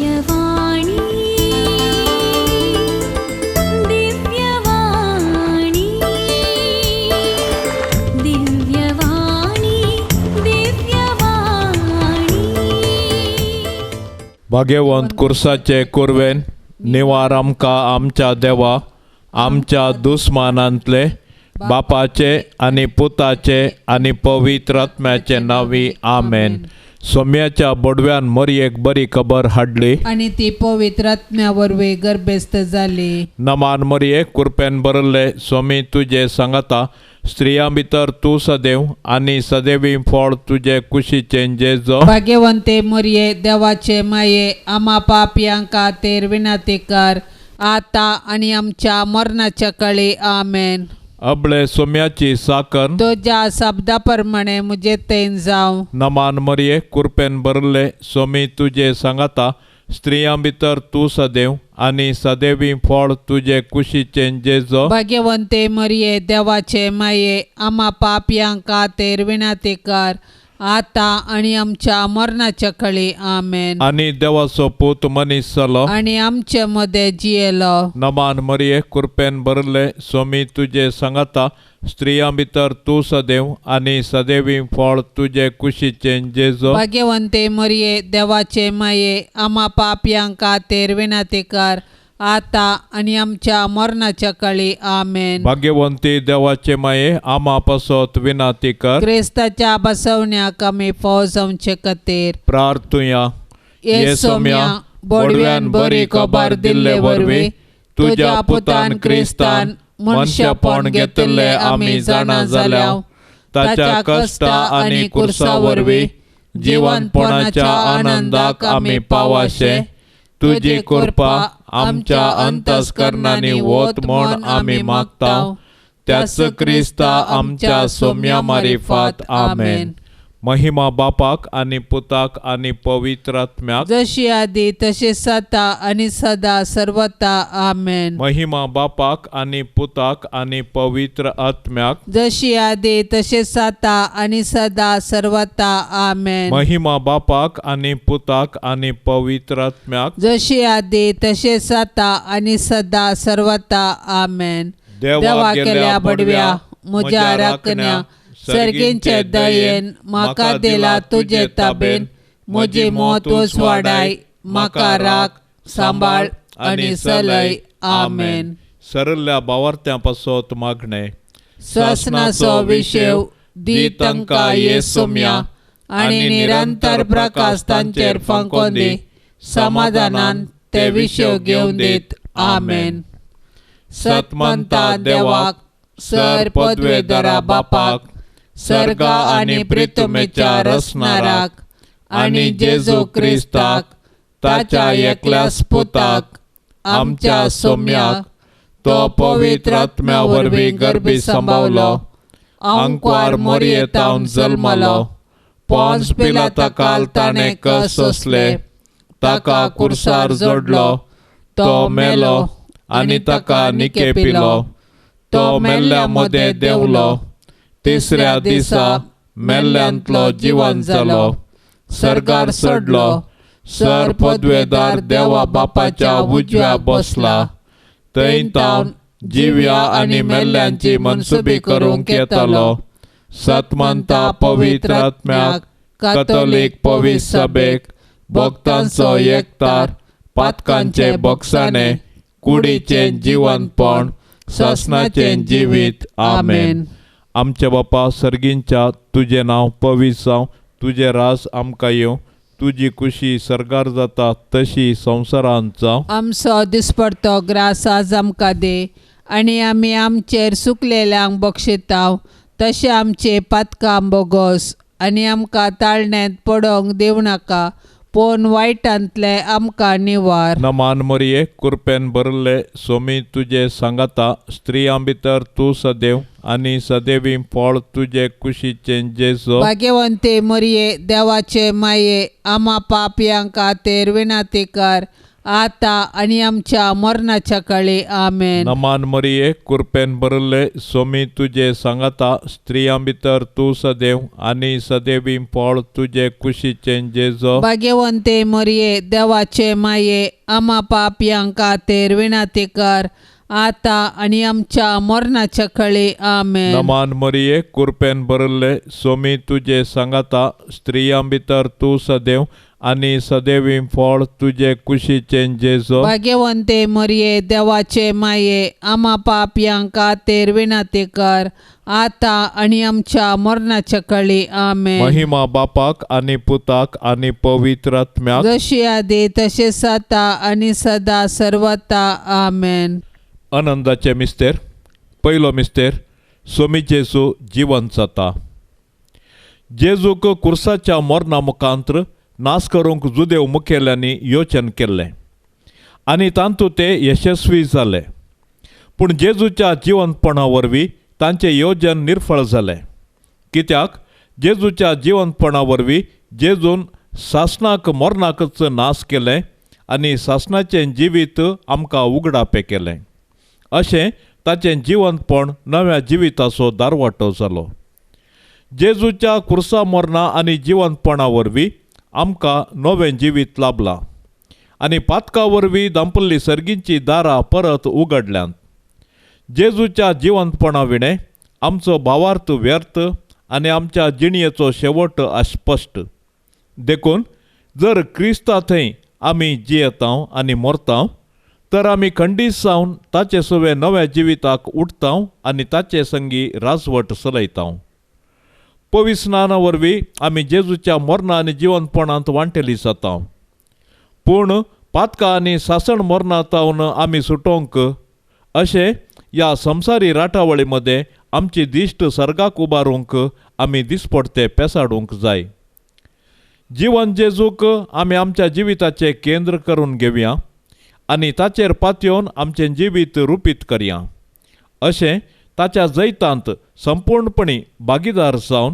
दिव्यवाणी दिव्यवाणी दिव्यवाणी दिव्यवाणी भाग्यवंत कुर्साचे कुरवेन निवार आमकां आमच्या देवा आमच्या दुस्मानांतले बापाचे आनी पुताचे आनी पवित्र आत्म्याचे नावी आमेन. सोम्याच्या बोडव्यान मरयेक बरी खबर हाडली आणि ती पवित्र आत्म्या वरवीं गर्भस्थ जाली. नमान मरये कुरपेन बरले सोमी तुजे सांगता स्त्रियां भितर तूं सदैव आनी सदैवी फळ तुजे कुशीचें जेजो. भाग्यवंते मरिये देवाचे माये आम्हा पापयांका तेर विनाती कर आता आणि आमच्या मरणाच्या काळी आमेन. अबळे सोम्याची साकर तुझ्या शब्दाप्रमाणे मुझे तेन जावं. नमान मरये कुरपेन बरले सोमी तुजे सांगता स्त्रियां भितर तूं सदैव आनी सदैवी फळ तुजे कुशीचें जेजो. भाग्यवंते मरिये देवाचे माये आम्हा पापयांका तेर विनाती कर आता आणि आमच्या मरणाच्या काळी आमेन. आनी देवाचो पूत मनीस जालो आणि आमचे मध्ये जियेलो. नमान मरये कुरपेन बरले सोमी तुजे सांगता स्त्रियां भितर तूं सदैव आनी सदैवी फळ तुजे कुशीचें जेजो. भाग्यवंते मरिये देवाचे माये आम्हा पापयांका तेर विनाती कर आता आणि आमच्या मरणाच्या काळी आमेन. भाग्यवंती देवाचे माये आमा पासत विनाती कर. क्रिस्ताच्या बसवण्याक आमी फाव जावचे खातीर प्रार्थुया. ये सोम्या बोडव्यान बरी खबर दिल्ले वरवीं तुझ्या पुतान क्रिस्तान मनशापण घेतले आमी जाणा जाल्याव ताच्या कष्टा आनी कुर्सा वरवीं जिवनपणाच्या आनंदाक आमी पावाशे. तुजी कृपा आमच्या अंतस्करणांनी वत म्हूण आमी मागताव. त्याच क्रिस्ता आमच्या सोम्या मारिफात आमेन. महिमा बापाक आनी पुताक आनी पवित्र आत्म्याक जशी आदी तशी सता आणि सदा सर्वता आमेन. महिमा बापाक आनी पुताक आनी पवित्र आत्म्याक जशी आदी तशी सता आणि सदा सर्वता आमेन. महिमा बापाक आनी पुताक आनी पवित्र आत्म्याक जशी आदी तशी सता आणि सदा सर्वता आमेन. देवा केल्या बडव्या म्हज्या राखण्या सर्गींचे दयेन म्हाका दिला तुजे ताबेन. म्हजी मोतूच वाडाय म्हाका राख सांबाळ आणि सलय आमेन. सरल्या बावार्थ्यां पासत मागणे. श्वसनाचो विशेव दी तांकां ये सोम्या आणि निरंतर प्रकाश तांचेर फंकोन दी. समाधानान ते विशेव घेवन दीत आमेन. सतमंता देवाक सर पदवेदरा बापाक सर्गा आणि पृथ्वीच्या रचणाराक आणि जेजू क्रिस्ताक ताच्या एकल्याच पुताक आमच्या सोम्याक तो पवित्र आत्म्या वरवीं गर्भी सांबावलो. अंकवार मोरयेतावन जल्मलो. पोंस पिलाताकाल ताणें कस सोंसले. ताका कुर्सार जोडलो. तो मेलो आणि ताका निके पिलो. तो मेल्ल्या मदें देंवलो. तिसऱ्या दिसा मेल्ल्यांतलो जिवन जालो. सर्गार चडलो. सर पदवेदार देवा बापाच्या उजव्या बसला. थंय तावन जिव्या आनी मेल्ल्यांची मनसुबी करूंक येतालो. सतमंता पवित्र आत्म्याक कॅथोलीक पवित्र सभेक भक्तांचो एकतार पातकांचे भक्षाणे कुडीचें जिवंतपण ससनाचें जिवीत आमेन. आमचे बापा सर्गींच्या तुझे नांव पवित्र जावं. तुझे रास आमकां येवं. तुजी खुशी सर्गार जाता तशी संवसारांत जावं. आमचो दिसपडतो ग्रास आज आमकां दे आणि आमी आमचेर सुकलेल्यांक बक्षिताव तशें आमचे पातकां बोगोस आणि आमकां ताळण्यांत पडोवंक दिवं नाका पूण वायटांतले आमकां निवार. नमान मरये कुरपेन बरले सोमी तुजे सांगता स्त्रियां भितर तूं सदैव आनी सदैवी फळ तुजे कुशीचें जेजो. भाग्यवंते मरिये देवाचे माये आम्हा पापयांका तेर विनाती कर आता आणि आमच्या मरणाच्या काळी आमेन. नमान मरिये कृपेन भरले स्वामी तुझे सांगता स्त्रियां भितर तू सदैव आणि सदैवी फळ तुझे कुशीचे जेजो. भाग्यवंते मरिये देवाचे माये आम्हा पापयांक खातीर विनंती कर आता आणि आमच्या मरणाच्या काळी आमेन. नमान मरिये कृपेन भरले स्वामी तुझे सांगता स्त्रियां भितर तू सदैव आणि सदैवी फळ तुझे कुशीचे जेजो. भाग्यवंते मरिये देवाचे माये आम्हा पापयांक खातीर विनंती कर आता आणि आमच्या मरणाच्या काळी आमेन. महिमा बापाक आणि पुताक आणि पवित्र आत्म्याक जशी आधी तसेच आता आणि सदा सर्वता आमेन. आनंदाचे मिस्तेर. पयलो मिस्तेर स्वामी जेजू जिवंत जाता. जेजूक कुर्साच्या मरणा मुखांत्र नाश करूंक जुदेव मुखेल्यांनी योचन केल्लें आनी तांतूं ते यशस्वी जाले. पूण जेजूच्या जिवंतपणा वरवीं तांचें येवजन निर्फळ जालें. कित्याक जेजूच्या जिवंतपणा वरवीं जेजून सासणाक मरणाकच नाश केलें आनी सासणाचें जिवीत आमकां उगडापे केलें. अशें ताचें जिवंतपण नव्या जिविताचो दारवाटो जालो. जेजूच्या कुर्सा मरणा आनी जिवंतपणा वरवीं आमकां नवें जिवीत लाभलां आनी पातका वरवीं दांपल्ली सर्गींची दारां परत उगडल्यांत. जेजूच्या जिवंतपणा विणें आमचो भावार्थ व्यर्थ आनी आमच्या जिणयेचो शेवट अस्पश्ट. देखून जर क्रिस्ता थंय आमी जियेतांव आनी मरतांव तर आमी खंडीत जावन ताचे सुवे नव्या जिविताक उठतांव आनी ताचे संगी राजवट चलयतांव. पवित्र स्नाना वरवीं आमी जेजूच्या मरणा आनी जिवंतपणांत वांटेली जातांव. पूण पातका आनी सासण मरणांतावन आमी सुटोवंक अशें ह्या संवसारी राटावळी मदें आमची दिश्ट सर्गाक उबारूंक आमी दिसपडते पेसाडूंक जाय. जिवन जेजूक आमी आमच्या जिविताचें केंद्र करून घेवया आनी ताचेर पातयेवन आमचें जिवीत रुपीत करया. अशें ताच्या जैतांत संपूर्णपणी भागीदार जावन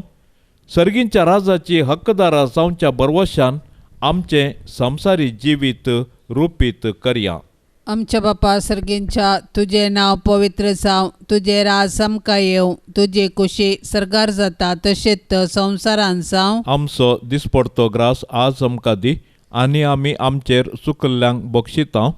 सर्गींच्या राजाची हक्कदार जावच्या बरवशान आमचें संवसारी जिवीत रुपीत करया. आमच्या बापा सर्गींच्या तुझे नाव पवित्र जावं, तुझे राज आमकां येवं, तुजी कुशी सर्गार जाता तशेंच संवसारांत जावं. आमचो दिसपडतो ग्रास आज आमकां दी आनी आमी आमचेर चुकल्ल्यांक बक्षितांव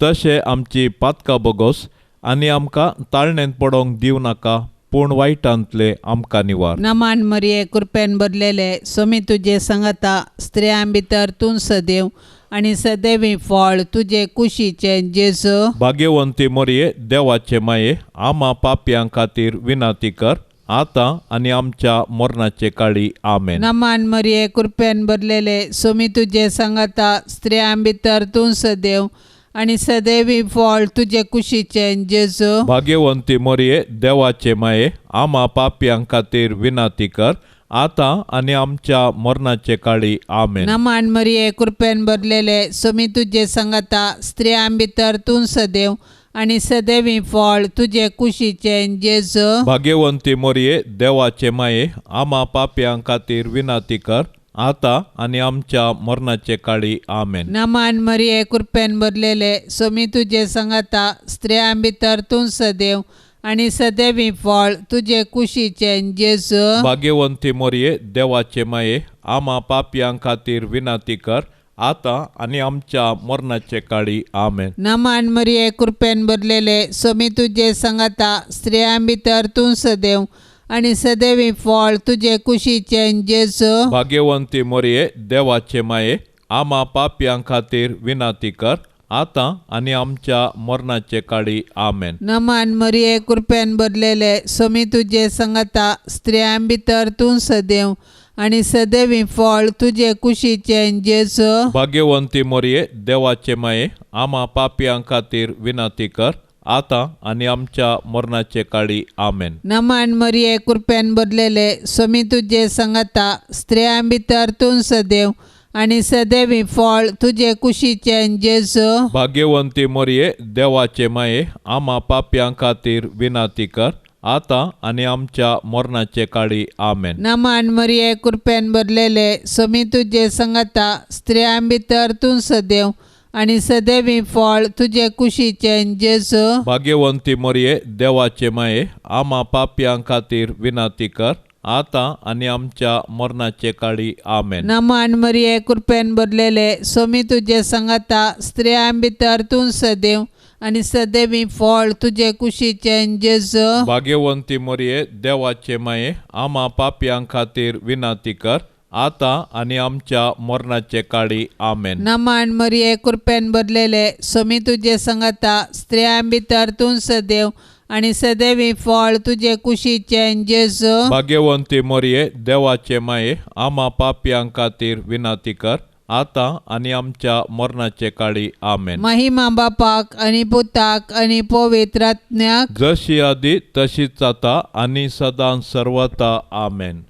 तशें आमची पातकां बोगोस आनी आमकां ताळणेंत पडोवंक दिवं नाका पूण वायटांतले आमकां निवार. नमान मरिये कृपेन भरलेले स्वामी तुजे सांगता स्त्रियां भितर तूं सदैव आनी सदैवी फळ तुजे कुशीचे जेजू. भाग्यवंती मरिये देवाचे माये आम्हा पापयां खातीर विनंती कर आतां आनी आमच्या मरणाचे काळी आमेन. नमान मरिये कृपेन भरलेले स्वामी तुजे सांगता स्त्रियां भितर तूं सदैव आनी सदैवी फळ तुजे कुशीचे जेजू. भाग्यवंती मरिये देवाचे माये आम्हा पापयां खातीर विनंती कर आतां आनी आमच्या मरणाचे काळी आमेन. नमान मरिये कृपेन भरलेले स्वामी तुजे सांगता स्त्रियां भितर तूं सदैव आनी सदैवी फळ तुजे कुशीचे जेजू. भाग्यवंती मरिये देवाचे माये आम्हा पापयां खातीर विनंती कर आतां आनी आमच्या मरणाचे काळी आमेन. नमान मरिये कृपेन भरलेले स्वामी तुजे सांगता स्त्रियां भितर तूं सदैव आनी सदैवी फळ तुजे कुशीचे जेजू. भाग्यवंती मरिये देवाचे माये आम्हा पापयां खातीर विनंती कर आतां आनी आमच्या मरणाचे काळी आमेन. नमान मरिये कृपेन भरलेले स्वामी तुजे सांगता स्त्रियां भितर तूं सदैव आनी सदैवी फळ तुजे कुशीचे जेजू. भाग्यवंती मरिये देवाचे माये आम्हा पापयां खातीर विनंती कर आतां आनी आमच्या मरणाचे काळी आमेन. नमान मरिये कृपेन भरलेले स्वामी तुजे सांगता स्त्रियां भितर तूं सदैव आनी सदैवी फळ तुजे कुशीचे जेजू. भाग्यवंती मरिये देवाचे माये आम्हा पापयां खातीर विनंती कर आतां आनी आमच्या मरणाचे काळी आमेन. नमान मरिये कृपेन भरलेले स्वामी तुजे सांगता स्त्रियां भितर तूं सदैव आनी सदैवी फळ तुजे कुशीचे जेजू. भाग्यवंती मरिये देवाचे माये आम्हा पापयां खातीर विनंती कर आतां आनी आमच्या मरणाचे काळी आमेन. नमान मरिये कृपेन भरलेले स्वामी तुजे सांगता स्त्रियां भितर तूं सदैव आनी सदैवी फळ तुजे कुशीचें जेजू भाग्यवंती मरिये देवाचे माये आम्हा पापयां खातीर विनाती कर आता आनी आमच्या मरणाचे काळी आमेन. नमान मरिये कृपेन भरलेले सोमी तुजे संगता स्त्रियां भितर तूं सदैव आनी सदैवी फळ तुजे कुशीचें जेजू भाग्यवंती मरिये देवाचे माये आम्हा पापयां खातीर विनाती कर आता आनी आमच्या मरणाचे काळी आमेन. नमान मरिये कृपेन भरलेले सोमी तुजे संगता स्त्रियां भितर तूं सदैव आनी सदैवी फळ तुजे कुशीचें जेजू भाग्यवंती मरिये देवाचे माये आम्हा पापयां खातीर विनाती कर आता आनी आमच्या मरणाचे काळी आमेन. महिमा बापाक आनी पुताक आनी पवित्र आत्म्याक जशी आदी तशीच आता आनी सदां सर्वता आमेन.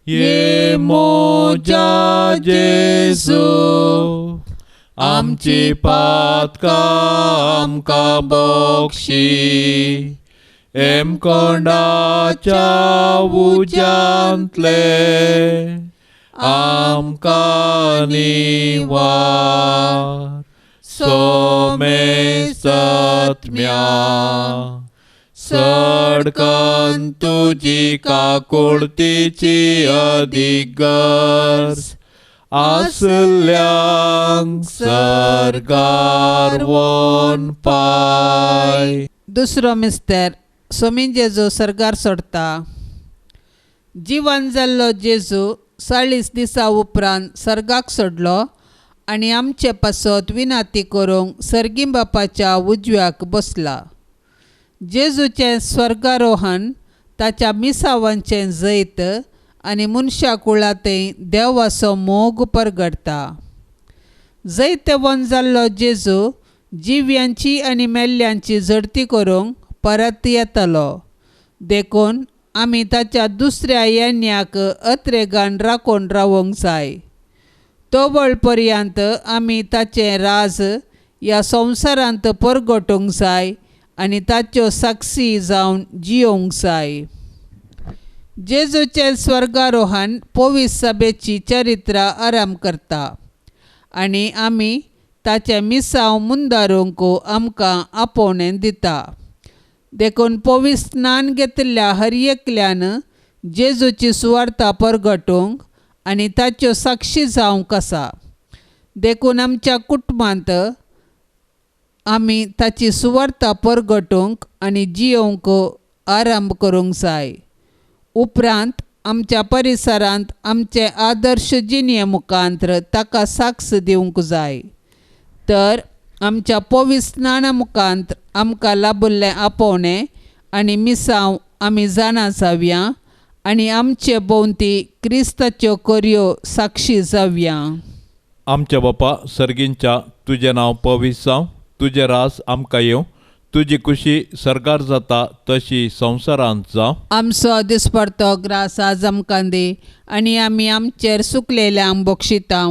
ये मोजा जेजू आमची पातकां आमकां बक्षी एम कोंडाच्या उज्यांतले आमकां निवार सोमे सत्म्या सडकन तुजी काकुळतीची अधिगर्स आसल्यांक सरकार वोन पाय. दुसरो मिस्तेर सोमी जेजू सर्गार सोडटा. जिवन जाल्लो जेजू 40 दिसां उपरांत सर्गाक सोडलो आनी आमचे पासत विनाती करूंक सर्गी बापाच्या उजव्याक बसला. जेजूचें स्वर्गारोहण ताच्या मिसावांचें जैत आनी मनशा कुळांतय देवाचो मोग परगडटा. जैतवन जाल्लो जेजू जिव्यांची आनी मेल्ल्यांची झडती करूंक परत येतलो. देखून आमी ताच्या दुसऱ्या येण्याक अत्रेगान राखून रावूंक जाय. तोवळ पर्यंत आमी ताचें राज ह्या संवसारांत परगटूंक जाय आनी ताच्यो साक्षी जावन जियोंक जाय. जेजूचें स्वर्गारोहण पवित्र सभेची चरित्रां आराम करता आनी आमी ताचें मिसांव मुंदारूंक आमकां आपोवणें दिता. देखून पवित्र स्नान घेतिल्ल्या हर एकल्यान जेजूची सुवार्ता परगटूंक आनी ताच्यो साक्षी जावंक आसा. देखून आमच्या कुटुंबांत आमी ताची सुवार्ता परगटूंक आनी जियोंक आरंभ करूंक जाय. उपरांत आमच्या परिसरांत आमचे आदर्श जिणे मुखांत्र ताका साक्ष दिवंक जाय. तर आमच्या पवित्र स्नाना मुखांत्र आमकां लाबिल्लें आपोवणें आनी मिसांव आमी जाणा जावया आनी आमचे भोंवती क्रिस्ताच्यो कर्यो साक्षी जावया. आमच्या बापा सर्गींच्या तुजें नांव पवित्र जावं, तुजें रास आमकां येवं, तुजी खुशी सरकार जाता तशी संवसारांत जावं. आमचो दिसपडतो ग्रास आज आमकां दी आनी आमी आमचेर सुकलेल्यांक बक्षिता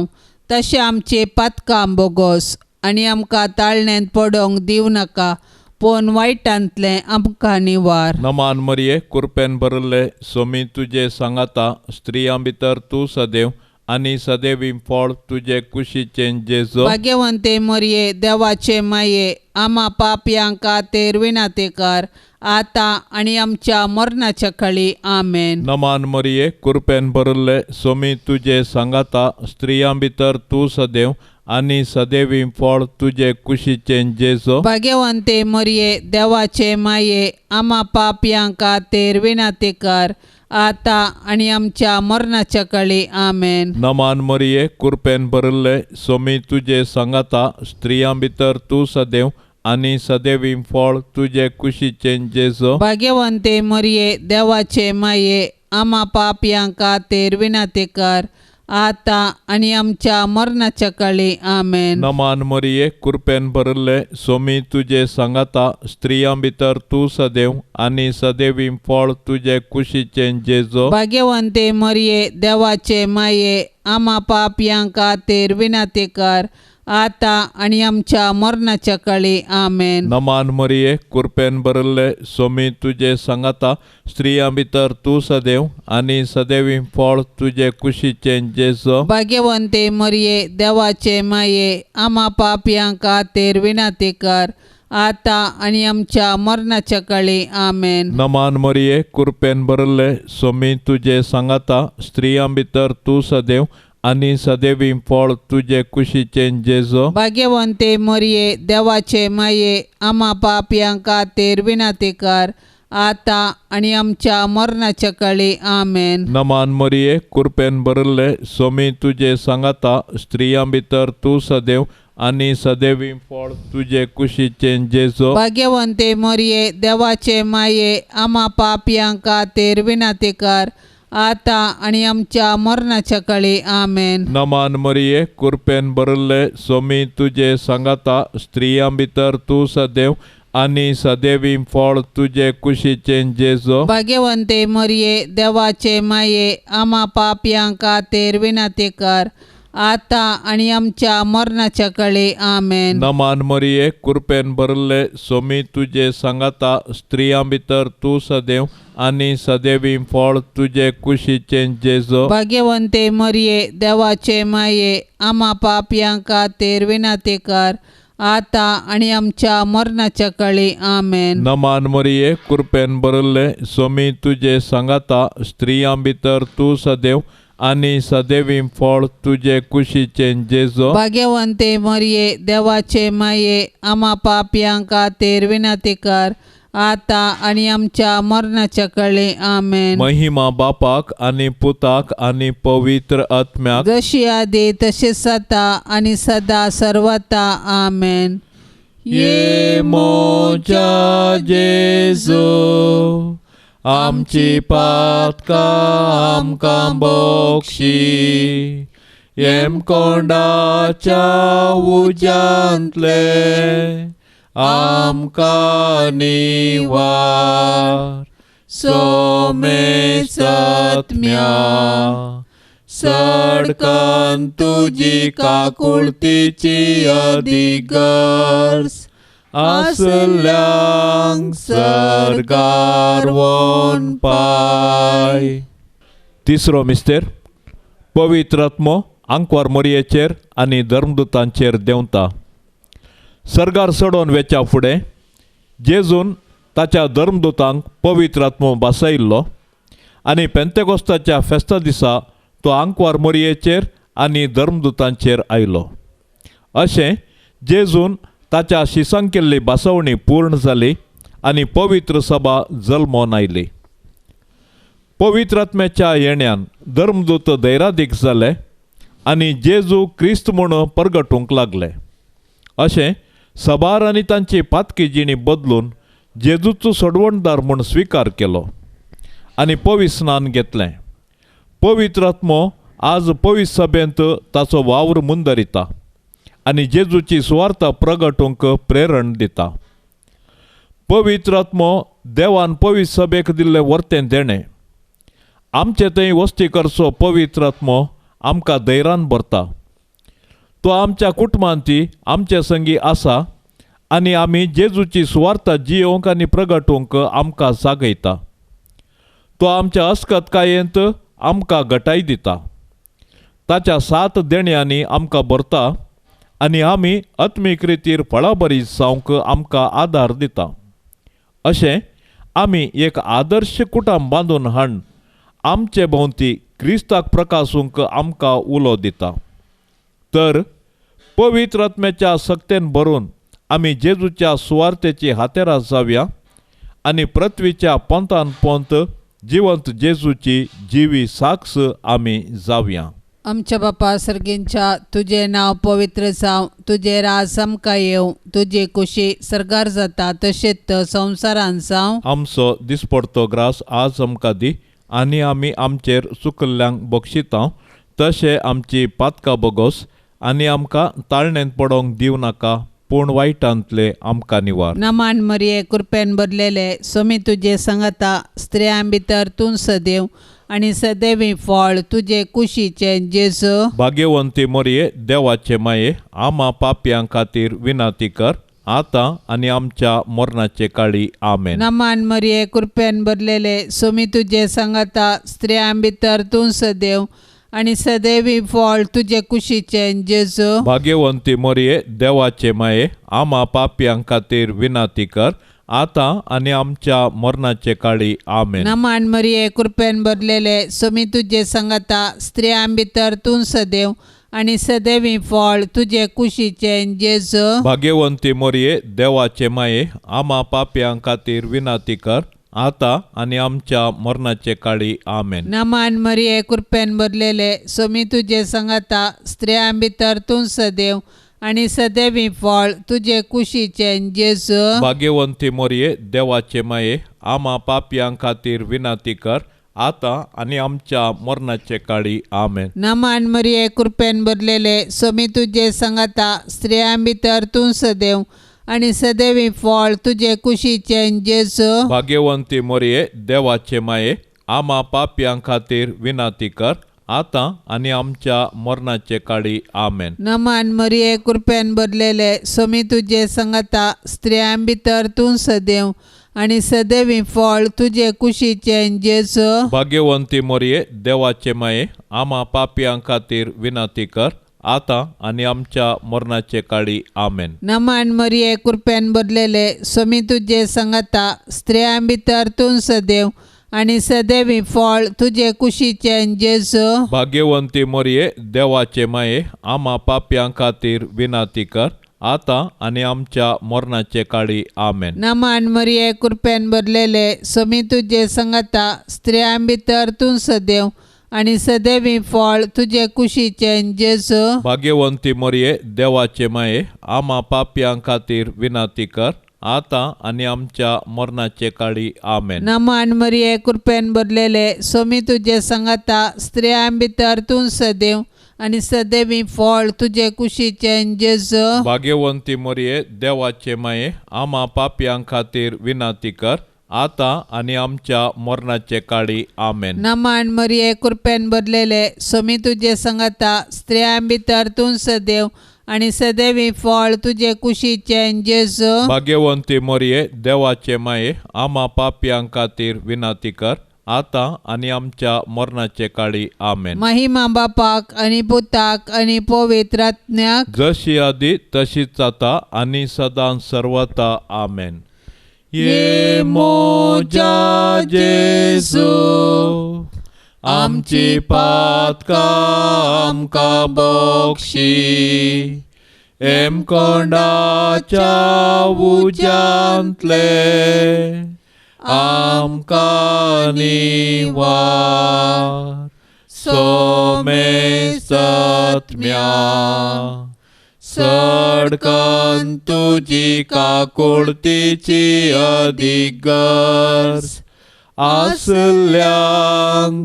तशें आमची पातकां बोगोस आनी आमकां ताळण्यांत पडोवंक दिवं नाका पूण वायटांतलें आमकां निवार. नमान मरिये कृपेन भरले सोमी तुजे सांगाता स्त्रियां भितर तूं सदैव आनी सदैवी फळ तुजे कुशीचें जेजू. भाग्यवंते मरिये देवाचे माये आम्हा पापयां खातीर विनाती कर आता आनी आमच्या मरणाच्या काळी आमेन. नमान मरिये कृपेन भरले सोमी तुजे सांगाता स्त्रियां भितर तूं सदैव आनी सदैवी फळ तुजे कुशीचें जेजू. भाग्यवंते मरिये देवाचे माये आम्हा पापयां खातीर विनाती कर आता आनी आमच्या मरणाच्या काळी आमेन. नमान मरिये कृपेन भरले सोमी तुजे सांगाता स्त्रियां भितर तूं सदैव आनी सदैवी फळ तुजे कुशीचें जेजू. भाग्यवंते मरिये देवाचे माये आम्हा पापयां खातीर विनाती कर आता आनी आमच्या मरणाच्या काळी आमेन. नमान मरिये कृपेन भरले सोमी तुजे सांगाता स्त्रियां भितर तूं सदैव आनी सदैवी फळ तुजे कुशीचें जेजू. भाग्यवंते मरिये देवाचे माये आम्हा पापयां खातीर विनाती कर आता आणि आमच्या मरणाच्या काळी आमेन. नमान मरिये कृपेन भरले स्वामी तुझे सांगाता स्त्रियां भितर तू सदैव आणि सदैवी फळ तुझे कुशीचे जेजो. भाग्यवंते मरिये देवाचे माये आम्हा पापयांक खातीर विनंती कर आता आणि आमच्या मरणाच्या काळी आमेन. नमान मरिये कृपेन भरले स्वामी तुझे सांगाता स्त्रियां भितर तू सदैव आणि सदैवी फळ तुझे कुशीचे जेजो. भाग्यवंते मरिये देवाचे माये आम्हा पापयांक खातीर विनंती कर आता आणि आमच्या मरणाच्या काळी आमेन. नमान मरिये कृपेन भरले स्वामी तुझे सांगाता स्त्रियां भितर तू सदैव आणि सदैवी फळ तुझे कुशीचे जेजो. भाग्यवंते मरिये देवाचे माये आम्हा पापयांक खातीर विनंती कर आता आणि आमच्या मरणाच्या काळी आमेन. नमान मरिये कृपेन भरले स्वामी तुझे सांगाता स्त्रियां भितर तू सदैव आणि सदैवी फळ तुझे कुशीचे जेजो. भाग्यवंते मरिये देवाचे माये आम्हा पापयांक खातीर विनंती कर आता आणि आमच्या मरणाच्या काळी आमेन. नमान मरिये कृपेन भरले स्वामी तुझे सांगाता स्त्रियां भितर तू सदैव आणि सदैवी फळ तुझे कुशीचे जेजो. भाग्यवंते मरिये देवाचे माये आम्हा पापयांक खातीर विनंती कर आता आणि आमच्या मरणाच्या काळी आमेन. नमान मरिये कृपेन भरले स्वामी तुझे सांगाता स्त्रियां भितर तू सदैव आणि सदैवी फळ तुझे कुशीचे जेजो. भाग्यवंते मरिये देवाचे माये आम्हा पापयांक खातीर विनंती कर आता आणि आमच्या मरणाच्या काळी आमेन. महिमा बापाक आणि पुताक आणि पवित्र आत्म्याक जशी आदी तशीच आता आणि सदा सर्वता आमेन. ये मोच्या जेजो आमची पातका आमकां बोक्षी येम कोंडाच्या उज्यांतले आमकां निवार सोमे सत्म्या सडकन तुजी काकुळतीची अधिगर्स आसल्यांक सरकार वोन पाय. तिसरो मिस्तेर पवित्र आत्मो आंकवार मरयेचेर आनी धर्मदुतांचेर देंवता. सर्गार चडोवन वेच्या फुडें जेजून ताच्या धर्मदुतांक पवित्र आत्मो बसयल्लो आनी पेंतेकोस्ताच्या फेस्ता दिसा तो आंकवार मरयेचेर आनी धर्मदुतांचेर आयलो. अशें जेजून ताच्या शिसांक केल्ली बसवणी पूर्ण जाली आनी पवित्र सभा जल्मोन आयली. पवित्र आत्म्याच्या येण्यान धर्मदूत धैर्यादीक जाले आनी जेजू क्रिस्त म्हूण परगटूंक लागले. अशें सभार आनी तांची पातकी जिणी बदलून जेजूचो सोडवणदार म्हूण स्विकार केलो आनी पवित्र स्नान घेतलें. पवित्र आत्मो आज पवित्र सभेंत ताचो वावर मुंदरिता आनी जेजूची सुवार्ता प्रगटूंक प्रेरण दिता. पवित्र आत्मो देवान पवित्र सभेक दिल्लें वर्तें देणें. आमचे थंय वस्ती करचो पवित्र आत्मो आमकां धैर्यान भरता. तो आमच्या कुटुंबांती आमचे संगी आसा आनी आमी जेजूची सुवार्ता जियोंक आनी प्रगटूंक आमकां जागयता. तो आमच्या अस्कतकायेंत आमकां घटाय दिता. ताच्या 7 देण्यांनी आमकां भरता आनी आमी आत्मीक रितीर फळां बरी जावंक आमकां आदार दिता. अशें आमी एक आदर्श कुटुंब बांदून हाडून आमचे भोंवती क्रिस्ताक प्रकाशूंक आमकां उलो दिता. तर पवित्र आत्म्याच्या सक्तेन भरून आमी जेजूच्या सुवार्तेची हातेरां जावया आनी पृथ्वीच्या पंतान पंत जिवंत जेजूची जिवी साक्ष आमी जावया. आमच्या बापा सर्गींच्या तुझे नाव पवित्र जावं, तुझे राज आमकां येवं, तुजी खुशी सरगार जाता तशेंच संवसारान जावं. आमचो दिसपडतो ग्रास आज आमकां दी आनी आमी आमचेर चुकल्ल्यांक बक्षिता तशें आमची पातकां बगोस आनी आमकां ताळणेंत पडोंक दिवं नाका पूण वायटांतले आमकां निवार. नमान मरिये कृपेन भरलेले स्वामी तुजे सांगता स्त्रियां भितर तूं सदैव आनी सदैवी फळ तुजे कुशीचें जेजू भाग्यवंती मोरये देवाचे माये आम्हा पापयां खातीर विनाती कर आता आनी आमच्या मरणाचे काळी आमेन. नमान मरिये कृपेन भरलेले सोमी तुजे सांगाता स्त्रियां भितर तूं सदैव आनी सदैवी फळ तुजे कुशीचें जेजू भाग्यवंती मोरये देवाचे माये आम्हा पापयां खातीर विनाती कर आता आनी आमच्या मरणाचे काळी आमेन. नमान मरिये कृपेन भरलेले सोमी तुजे सांगाता स्त्रियां भितर तूं सदैव आनी सदैवी फळ तुजे कुशीचें जेजू भाग्यवंती मोरये देवाचे माये आम्हा पापयां खातीर विनाती कर आता आनी आमच्या मरणाचे काळी आमेन. नमान मरिये कृपेन भरलेले सोमी तुजे सांगाता स्त्रियां भितर तूं सदैव आनी सदैवी फळ तुजे कुशीचें जेजू भाग्यवंती मोरये देवाचे माये आम्हा पापयां खातीर विनाती कर आता आनी आमच्या मरणाचे काळी आमेन. नमान मरिये कृपेन भरलेले सोमी तुजे सांगाता स्त्रियां भितर तूं सदैव आनी सदैवी फळ तुजे कुशीचें जेजू भाग्यवंती मोरये देवाचे माये आम्हा पापयां खातीर विनाती कर आता आनी आमच्या मरणाचे काळी आमेन. नमान मरिये कृपेन भरलेले सोमी तुजे सांगाता स्त्रियां भितर तूं सदैव आनी सदैवी फळ तुजे कुशीचें जेजू भाग्यवंती मोरये देवाचे माये आम्हा पापयां खातीर विनाती कर आता आनी आमच्या मरणाचे काळी आमेन. नमान मरिये कृपेन भरलेले सोमी तुजे सांगाता स्त्रियां भितर तूं सदैव आनी सदैवी फळ तुजे कुशीचें जेजू भाग्यवंती मोरये देवाचे माये आम्हा पापयां खातीर विनाती कर आता आनी आमच्या मरणाचे काळी आमेन. नमान मरिये कृपेन भरलेले सोमी तुजे सांगाता स्त्रियां भितर तूं सदैव आनी सदैवी फळ तुजे कुशीचें जेजू भाग्यवंती मोरये देवाचे माये आम्हा पापयां खातीर विनाती कर आता आनी आमच्या मरणाचे काळी आमेन. नमान मरिये कृपेन भरलेले सोमी तुजे सांगाता स्त्रियां भितर तूं सदैव आनी सदैवी फळ तुजे कुशीचें जेजू भाग्यवंती मोरये देवाचे माये आम्हा पापयां खातीर विनाती कर आता आनी आमच्या मरणाचे काळी आमेन. नमान मरिये कृपेन भरलेले सोमी तुजे सांगाता स्त्रियां भितर तूं सदैव आनी सदैवी फळ तुजे कुशीचें जेजू भाग्यवंती मोरये देवाचे माये आम्हा पापयां खातीर विनाती कर आता आनी आमच्या मरणाचे काळी आमेन. महिमा बापाक आनी पुताक आनी पवित्र आत्म्याक जशी आदी तशीच आता आनी सदां सर्वता आमेन. ये मोजा जेजू आमची पातकां आमकां बक्षी एम कोंडाच्या उज्यांतले आमकां निवार सोमे सत्म्या सडकन तुजी काकुळतीची अधिगर्स आसल्यांक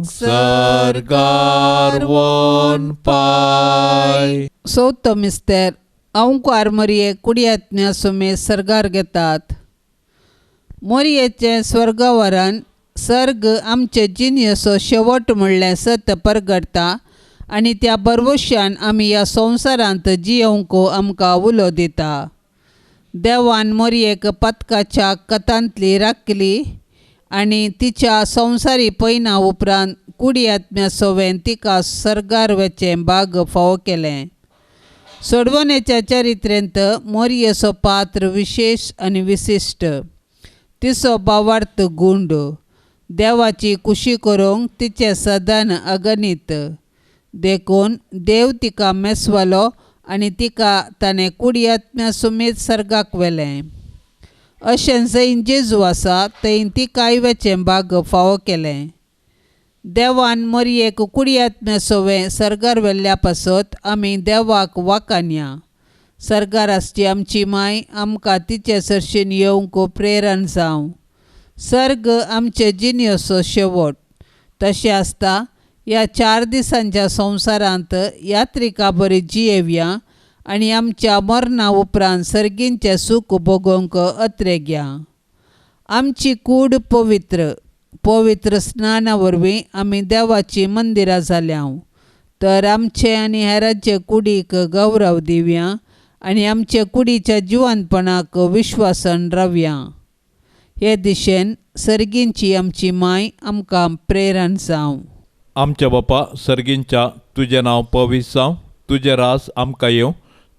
सरगार वोन पाय. चवथो मिस्तेर ओंकार मरिये कुडियात्म्या सुमे सर्गार घेतात. मोरयेचे स्वर्गवरान सर्ग आमचे जिनियसो शेवट म्हणल्यार सत परगडटा आनी त्या बरवशान आमी ह्या संवसारांत जियोंक आमकां उलो दिता. देवान मोरयेक पथकाच्या कथांतली राखली आनी तिच्या संवसारी पैना उपरांत कुडियात्म्या सोवेन तिका सर्गार वचें भाग फावो केलें. सोडवणेच्या चरित्रेंत मोरयेचो पात्र विशेष आनी विशिश्ट. तिचो भावार्थ गुंड. देवाची खुशी करूंक तिचें सदान अगणित. देखून देव तिका मेसवालो आनी तिका ताणें कुडियात्म्या सुमेत सर्गाक व्हेलें. अशें जैन जेजू आसा थंय तिकाय वचें भाग फावो केलें. देवान मोरयेक कुडियात्म्या सोवें सर्गार व्हेल्ल्या पासत आमी देवाक वाखाणया. सर्गार आसची आमची माय आमकां तिचे सरशीन येवंक प्रेरण जावं. सर्ग आमचे जिनियसो शेवट. तशें आसता ह्या 4 दिसांच्या संवसारांत यात्रिका बरी जियेवया आनी आमच्या मरणा उपरांत सर्गींचें सूख भोगोवंक अत्रे घ्या. आमची कूड पवित्र. पवित्र स्नाना वरवीं आमी देवाची मंदिरां जाल्या तर आमचे आनी हेरांचे कुडीक गौरव दिवया आनी आमचे कुडीच्या जिवंतपणाक विश्वासान रावया. हे दिशेन सर्गींची आमची माय आमकां प्रेरण जावं. आमच्या बापा सर्गींच्या तुजें नांव पवित्र जावं, तुजें रास आमकां येवं,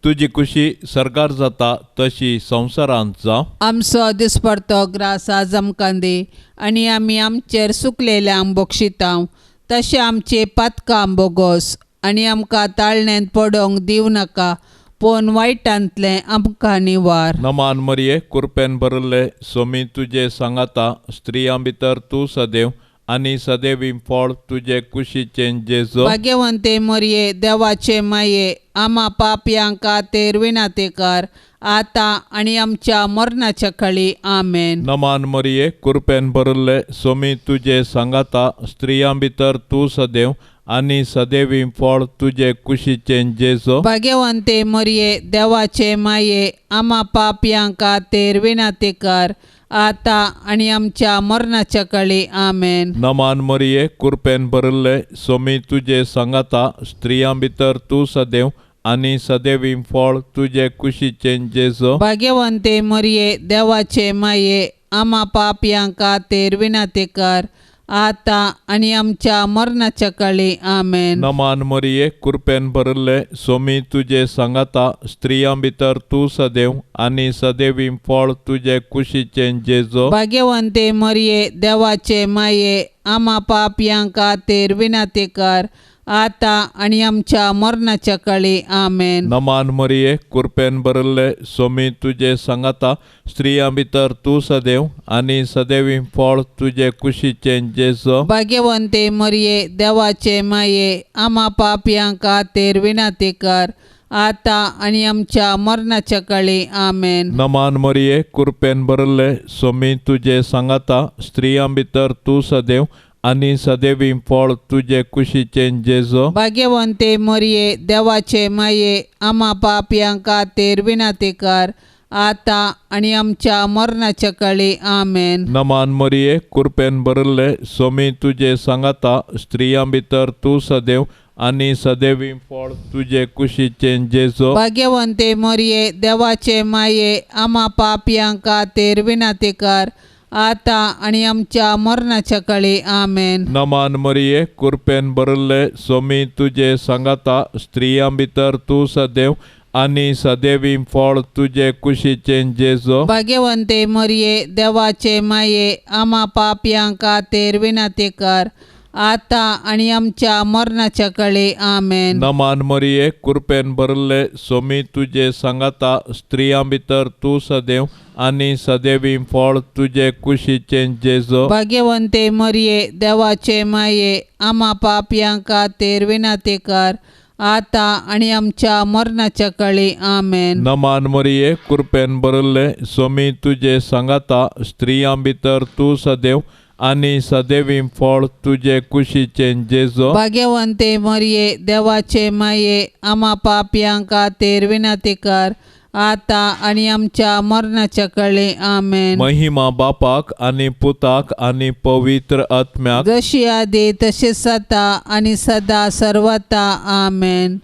तुजी खुशी सरकार जाता तशी संवसारांत जावं. आमचो दिसपडतो ग्रास आज आमकां दी आनी आमी आमचेर सुकलेल्यांक बक्षितांव तशें आमचे पातकां बोगोस आनी आमकां ताळण्यांत पडोवंक दिवं नाका पूण वायटांतलें आमकां निवार. नमान मरिये कुरपेन भरले सोमी तुजे सांगाता स्त्रियां भितर तूं सदैव आनी सदैवी फळ तुजे कुशीचें जेजो. भाग्यवंते मरिये देवाचे माये आम्हा पापयांक खातीर विनातेकार आतां आनी आमच्या मरणाच्या काळी आमेन. नमान मरिये कुरपेन भरले सोमी तुजे सांगाता स्त्रियां भितर तूं सदैव आनी सदैवी फळ तुजे कुशीचें जेजो. भाग्यवंते मरिये देवाचे माये आम्हा पापयांक खातीर विनातेकार आतां आनी आमच्या मरणाच्या काळी आमेन. नमान मरिये कुरपेन भरले सोमी तुजे सांगाता स्त्रियां भितर तूं सदैव आनी सदैवी फळ तुजे कुशीचें जेजो. भाग्यवंते मरिये देवाचे माये आम्हा पापयांक खातीर विनातेकार आतां आनी आमच्या मरणाच्या काळी आमेन. नमान मरिये कुरपेन भरले सोमी तुजे सांगाता स्त्रियां भितर तूं सदैव आनी सदैवी फळ तुजे कुशीचें जेजो. भाग्यवंते मरिये देवाचे माये आम्हा पापयांक खातीर विनातेकार आतां आनी आमच्या मरणाच्या काळी आमेन. नमान मरिये कुरपेन भरले सोमी तुजे सांगाता स्त्रियां भितर तूं सदैव आनी सदैवी फळ तुजे कुशीचें जेजो. भाग्यवंते मरिये देवाचे माये आम्हा पापयांक खातीर विनातेकार आतां आनी आमच्या मरणाच्या काळी आमेन. नमान मरिये कुरपेन भरले सोमी तुजे सांगाता स्त्रियां भितर तूं सदैव आनी सदैवी फळ तुजे कुशीचें जेजो. भाग्यवंते मरिये देवाचे माये आम्हा पापयांक खातीर विनातेकार आतां आनी आमच्या मरणाच्या काळी आमेन. नमान मरिये कुरपेन भरले सोमी तुजे सांगाता स्त्रियां भितर तूं सदैव आनी सदैवी फळ तुजे कुशीचें जेजो. भाग्यवंते मरिये देवाचे माये आम्हा पापयांक खातीर विनातेकार आतां आनी आमच्या मरणाच्या काळी आमेन. नमान मरिये कुरपेन भरले सोमी तुजे सांगाता स्त्रियां भितर तूं सदैव आनी सदैवी फळ तुजे कुशीचें जेजो. भाग्यवंते मरिये देवाचे माये आम्हा पापयांक खातीर विनातेकार आतां आनी आमच्या मरणाच्या काळी आमेन. नमान मरिये कुरपेन भरले सोमी तुजे सांगाता स्त्रियां भितर तूं सदैव आनी सदैवी फळ तुजे कुशीचें जेजो. भाग्यवंते मरिये देवाचे माये आम्हा पापयांक खातीर विनातेकार आतां आनी आमच्या मरणाच्या काळी आमेन. नमान मरिये कुरपेन भरले सोमी तुजे सांगाता स्त्रियां भितर तूं सदैव आनी सदैवी फळ तुजे कुशीचें जेजो. भाग्यवंते मरिये देवाचे माये आम्हा पापयांक खातीर विनातेकार आतां आनी आमच्या मरणाच्या काळी आमेन. महिमा बापाक आनी पुताक आनी पवित्र आत्म्याक जशी आदी तशेंच जाता आनी सदा सर्वता आमेन.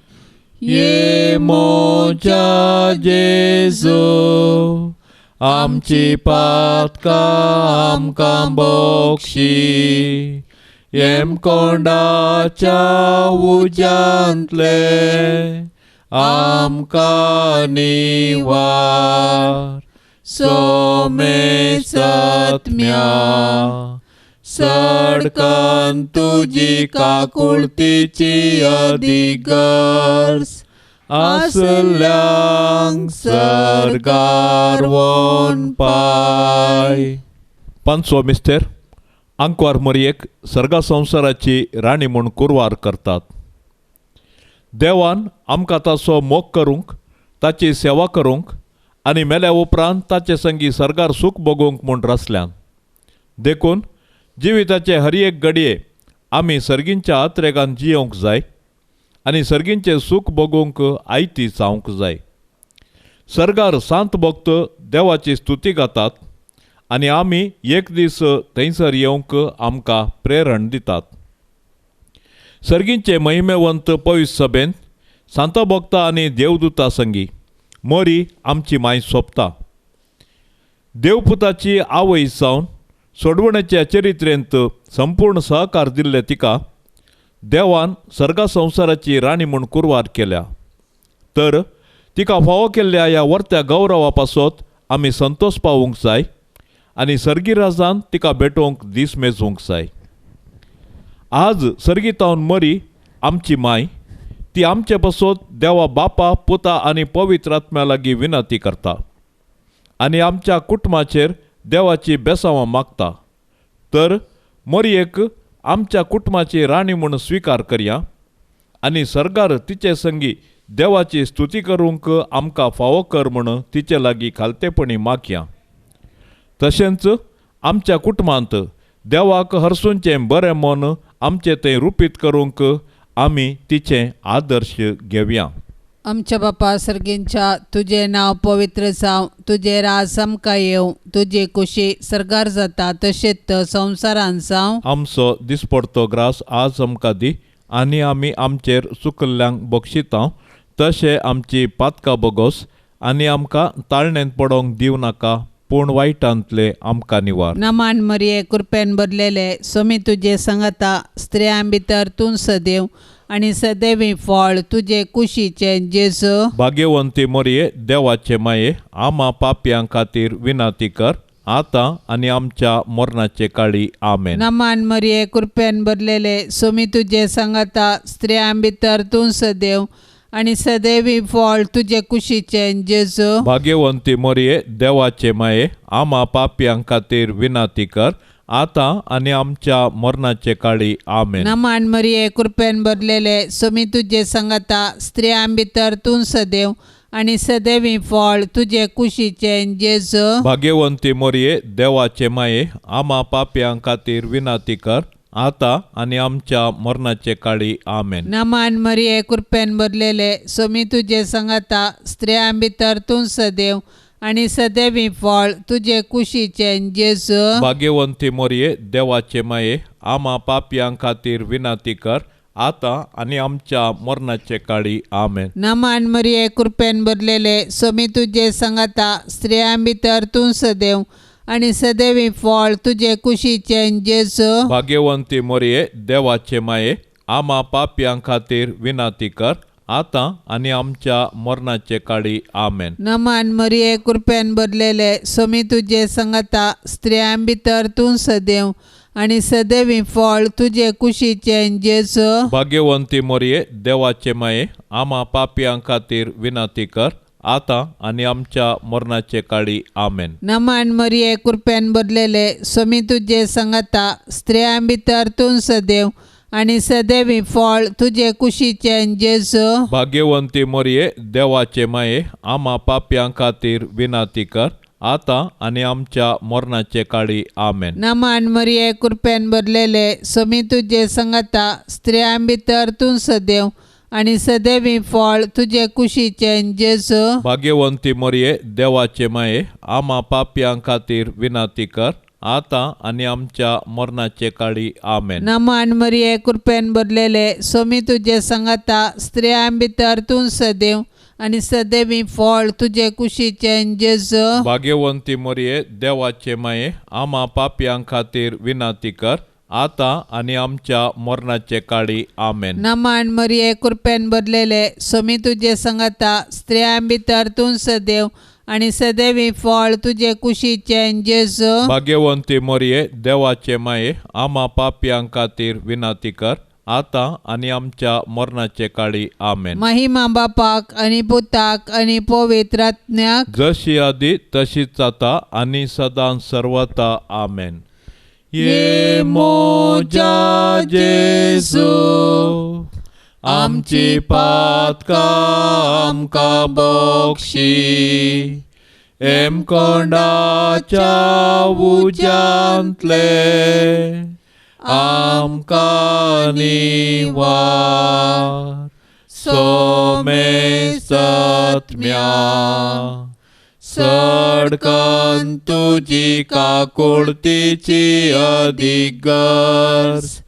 ये मोच्या जेजो आमची पातकां आमकां बक्षी येम कोंडाच्या उज्यांतले आमकां निवार सोमेच आत्म्या सडकान तुजी काकुळतीची अधिगर्स आसल्यांक सरकार वोन पाय. पांचवो मिस्तेर आंकवार मरयेक सर्गा संवसाराची राणी म्हूण कुरवार करतात. देवान आमकां ताचो मोग करूंक ताची सेवा करूंक आनी मेल्या उपरांत ताचे संगी सरकार सूख भोगूंक म्हूण रचल्यान. देखून जिविताचे हर एक घडये आमी सर्गींच्या आत्रेगान जियोंक जाय आनी सर्गींचे सूख भोगूंक आयती जावंक जाय. सरगार सांत भक्त देवाची स्तुती गातात आनी आमी एक दीस थंयसर येवंक आमकां प्रेरण दितात. सर्गींचे महिमेवंत पवित्र सभेंत सांता भक्तां आनी देवदूतां संगी मोरी आमची माय सोंपता. देवपुताची आवय जावन सोडवण्याच्या चरित्रेंत संपूर्ण सहकार दिल्ले तिका देवान सर्गा संवसाराची राणी म्हूण कुरवार केल्या. तर तिका फावो केल्ल्या ह्या वर्त्या गौरवा पासत आमी संतोश पावूंक जाय आनी सर्गी राजान तिका भेटोवंक दीस मेजूंक जाय. आज सर्गीतावन मरी आमची माय ती आमचे पासत देवा बापा पुता आनी पवित्र आत्म्या लागीं विनंती करता आनी आमच्या कुटुंबाचेर देवाची बेसांवां मागता. तर मरयेक आमच्या कुटुंबाची राणी म्हूण स्विकार करया आनी सर्गार तिचे संगी देवाची स्तुती करूंक आमकां फावो कर म्हूण तिचे लागीं खालतेपणी मागया. तशेंच आमच्या कुटुंबांत देवाक हरसूंचें बरें मन आमचें तें रुपीत करूंक आमी तिचें आदर्श घेवया. आमच्या बापा सर्गींच्या तुझे नाव पवित्र जावं, तुझे राज आमकां येवं, तुजी कुशी सर्गार जाता तशेंच संवसारांत जावं. आमचो दिसपडतो ग्रास आज आमकां दी आनी आमी आमचेर चुकल्ल्यांक बक्षिता तशें आमची पातकां बगोस आनी आमकां ताळणेंत पडोवंक दिवं नाका पूण वायटांतले आमकां निवार. नमान मरिये कृपेन भरलेले सोमी तुजे संगता स्त्रियां भितर तूं सदैव आनी सदैवी फळ तुजे कुशीचे जेजू. भाग्यवंती मरिये देवाचे माये आमा पापयां खातीर विनंती कर आतां आनी आमच्या मरणाचे काळी आमेन. नमान मरिये कृपेन भरलेले सोमी तुजे संगता स्त्रियां भितर तूं सदैव आनी सदैवी फळ तुजे कुशीचे जेजू. भाग्यवंती मरिये देवाचे माये आमा पापयां खातीर विनंती कर आतां आनी आमच्या मरणाचे काळी आमेन. नमान मरिये कृपेन भरलेले सोमी तुजे संगता स्त्रियां भितर तूं सदैव आनी सदैवी फळ तुजे कुशीचे जेजू. भाग्यवंती मरिये देवाचे माये आमा पापयां खातीर विनंती कर आतां आनी आमच्या मरणाचे काळी आमेन. नमान मरिये कृपेन भरलेले सोमी तुजे संगता स्त्रियां भितर तूं सदैव आनी सदैवी फळ तुजे कुशीचे जेजू. भाग्यवंती मरिये देवाचे माये आमा पापयां खातीर विनंती कर आतां आनी आमच्या मरणाचे काळी आमेन. नमान मरिये कृपेन भरलेले सोमी तुजे संगता स्त्रियां भितर तूं सदैव आनी सदैवी फळ तुजे कुशीचे जेजू. भाग्यवंती मरिये देवाचे माये आमा पापयां खातीर विनंती कर आतां आनी आमच्या मरणाचे काळी आमेन. नमान मरिये कृपेन भरलेले सोमी तुजे संगता स्त्रियां भितर तूं सदैव आनी सदैवी फळ तुजे कुशीचे जेजू. भाग्यवंती मरिये देवाचे माये आमा पापयां खातीर विनंती कर आतां आनी आमच्या मरणाचे काळी आमेन. नमान मरिये कृपेन भरलेले सोमी तुजे संगता स्त्रियां भितर तूं सदैव आनी सदैवी फळ तुजे कुशीचे जेजू. भाग्यवंती मरिये देवाचे माये आमा पापयां खातीर विनंती कर आतां आनी आमच्या मरणाचे काळी आमेन. नमान मरिये कृपेन भरलेले सोमी तुजे संगता स्त्रियां भितर तूं सदैव आनी सदैवी फळ तुजे कुशीचे जेजू. भाग्यवंती मरिये देवाचे माये आमा पापयां खातीर विनंती कर आतां आनी आमच्या मरणाचे काळी आमेन. नमान मरिये कृपेन भरलेले सोमी तुजे संगता स्त्रियां भितर तूं सदैव आनी सदैवी फळ तुजे कुशीचे जेजू. भाग्यवंती मरिये देवाचे माये आमा पापयां खातीर विनंती कर आतां आनी आमच्या मरणाचे काळी आमेन. नमान मरिये कृपेन भरलेले सोमी तुजे संगता स्त्रियां भितर तूं सदैव आनी सदैवी फळ तुजे कुशीचे जेजू. भाग्यवंती मरिये देवाचे माये आमा पापयां खातीर विनंती कर आतां आनी आमच्या मरणाचे काळी आमेन. महिमा बापाक आनी पुताक आनी पवित्र आत्म्याक जशी आदी तशीच आता आनी सदां सर्वता आमेन. ये मोजा जेजू आमची पातकां आमकां बक्षी एम कोंडाच्या उज्यांतले आमकां निवार सोमे सत्म्या पडकन तुझी काकुळतीची अधिक गरज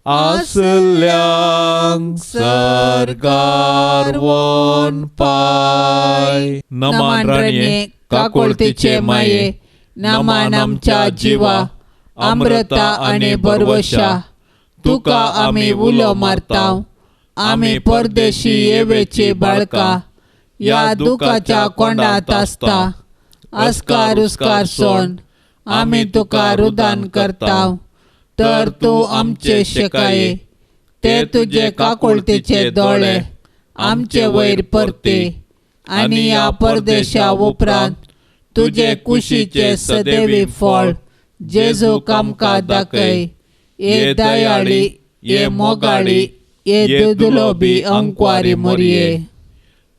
आसल्यांक सरकार वोन पाय. नमान राणये काकुळतीचे माये, नमान आमच्या जिवा अमृता आनी बरवशा. तुका आमी उलो मारताव, आमी परदेशी येवेची बाळका. या दुखाच्या कोंडात आसता अस्कार उस्कार सोन आमी तुका रुदान करताव. तर तूं आमचे शेकाये, ते तुझे काकुळतीचे दोळे आमचे वयर परते. आनी या परदेशा उपरांत तुझे कुशीचे सदैवी फळ जेजूक आमकां दाखय. ये दयाळी, ये मोगाळी, ये दुदलोबी अंकवारी मोरये.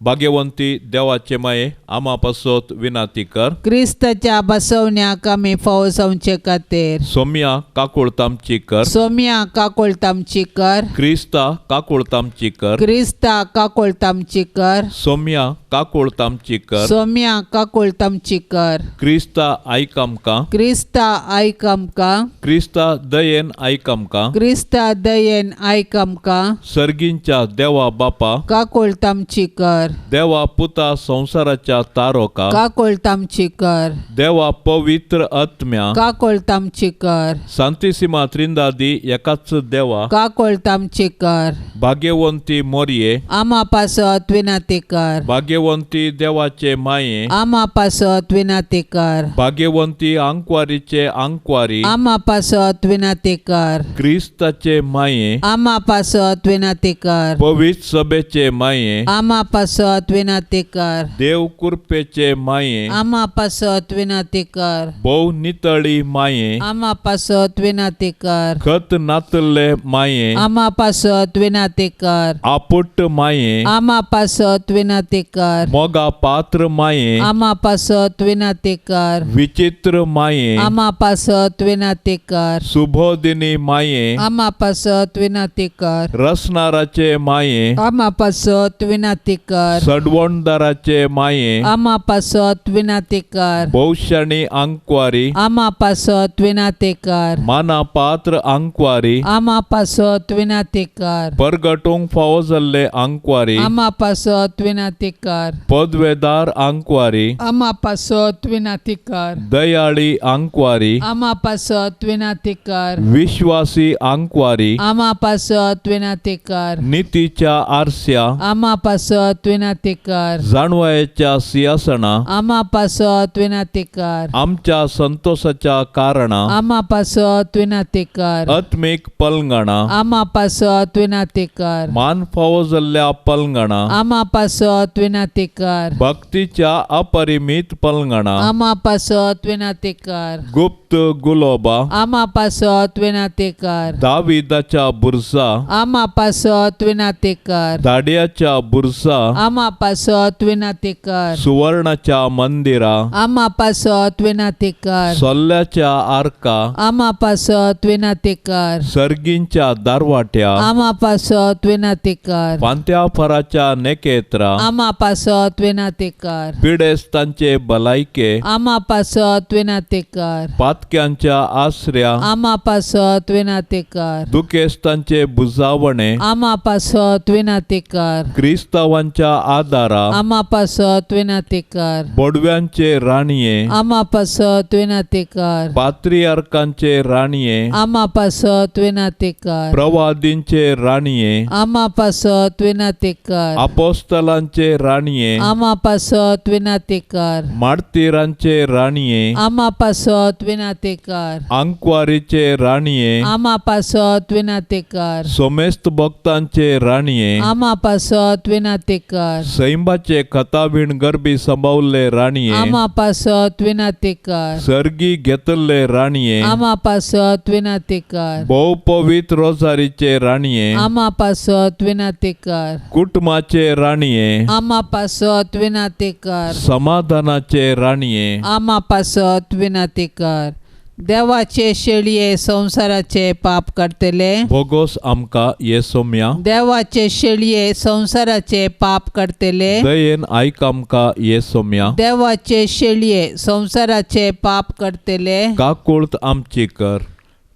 भाग्यवंती देवाचे माये, आमा पासत विनाती कर. क्रिस्ताच्या बसवण्याक आमी फावो जावचे खातीर सोम्या काकुळतामची कर. सोम्या काकुळतामची कर. क्रिस्ता काकुळतामची कर. क्रिस्ता काकुळतामची कर. सोम्या काकुळतामची कर. सोम्या काकुळतामची कर. क्रिस्ता आयक आमकां. क्रिस्ता आयक आमकां. क्रिस्ता दयेन आयक आमकां. क्रिस्ता दयेन आयक आमकां. सर्गींच्या देवा बापा, काकुळतामची कर. देवा पुता संसाराच्या तारोका, काकुळतामची कर. देवा पवित्र आत्म्या, काकुळतामची कर. सांतिसिमा त्रिंदादी एकाच देवा, काकुळतामची कर. भाग्यवंती मोरये, आमा पासत विनाती कर. भाग्यवंती देवाचे माये, आमा पासत विनाती कर. भाग्यवंती अंकवारीचे अंकवारी, आमा पासत विनाती कर. क्रिस्ताचे माये, आमा पासत विनाती कर. पवित्र सभेचे माये, आमा पासत विनाती कर. देव कृपेचे माये, आमा पासत विनाती कर. भोव नितळी माये, आमा पासत विनाती कर. खत नातले माये, आमा पासत विनाती कर. आपुट्ट माये, आमा पासत विनाती कर. मोगा पात्र माये, आमा पासत विनाती कर. विचित्र माये, आमा पासत विनाती कर. सुबोधिनी माये, आमा पासत विनाती कर. रसनाराचे माये, आमा पासत विनाती कर. सडवणदाराचे माये, आमा पासत विनाती कर. भौशाणी अंकवारी, आमा पासत विनाती कर. माना पात्र अंकवारी, आमा पासत विनाती कर. परगटूंक फावो जाल्ले अंकवारी, आमा पासत विनाती कर. पदवेदार अंकवारी, आमा पासत विनाती कर. दयाळी अंकवारी, आमा पासत विनाती कर. विश्वासी अंकवारी, आमा पासत विनाती कर. नीतीच्या आरस्या, आमा पासत विनाती कर. जाणवायेच्या सिंहासना, आमा पासत विनाती कर. आमच्या संतोषाच्या कारणा, आमा पासत विनाती कर. आत्मिक पलंगणा, आमा पासत विनाती कर. मान फावो जाल्ल्या पलंगणा, आमा पासत विनाती कर. भक्तीच्या अपरिमित पलंगणा, आमा पासत विनाती कर. गुप्त गुलोबा, आमा पासत विनाती कर. दाविदाच्या बुरसा, आमा पासत विनाती कर. दाड्याच्या बुरसा, आमा पासत विनाती कर. सुवर्णाच्या मंदिरा, आमा पासत विनाती कर. सोल्ल्याच्या आर्का, आमा पासत विनाती कर. सर्गींच्या दारवाट्या, आमा पासत विनाती कर. पांत्या फराच्या नेकेत्रा, आमा पासत विनाती कर. पिडेस्तांचे भलायके, आमा पासत विनाती कर. पातक्यांच्या आसऱ्या, आमा पासत विनाती कर. दुखेस्तांचे बुजावणे, आमा पासत विनाती कर. क्रिस्तावांच्या आदारा, आमा पासत विनाती कर. बोडव्यांचे राणये, आमा पासत विनाती कर. पात्रियार्कांचे राणये, आमा पासत विनाती कर. प्रवादींचे राणये, आमा पासत विनाती कर. अपोस्तलांचे राणये, आमा पासत विनाती कर. मार्तिरांचे राणये, आमा पासत विनाती कर. अंकवारीचे राणये, आमा पासत विनाती कर. सोमेस्त भक्तांचे राणये, आमा पासत विनाती कर. सैंबाचे खताबीण गरबी संभावले राणये, आमा पासत विनाती कर. सर्गी घेतले राणये, आमा पासत विनाती कर. भोव पवित्र रोजारीचे राणये, आमा पासत विनाती कर. कुटुंबाचे राणये, आमा पासत विनाती कर. समाधानाचे राणये, आमा पासत विनाती कर. देवाचे शेळये संसाराचे पाप करतले. भोगोस आमकां ये सोम्या. देवाचे शेळये संसाराचे पाप करतले. दयेन आयक आमकां ये सोम्या. देवाचे शेळये संसाराचे पाप करतले. काकुळत आमची कर.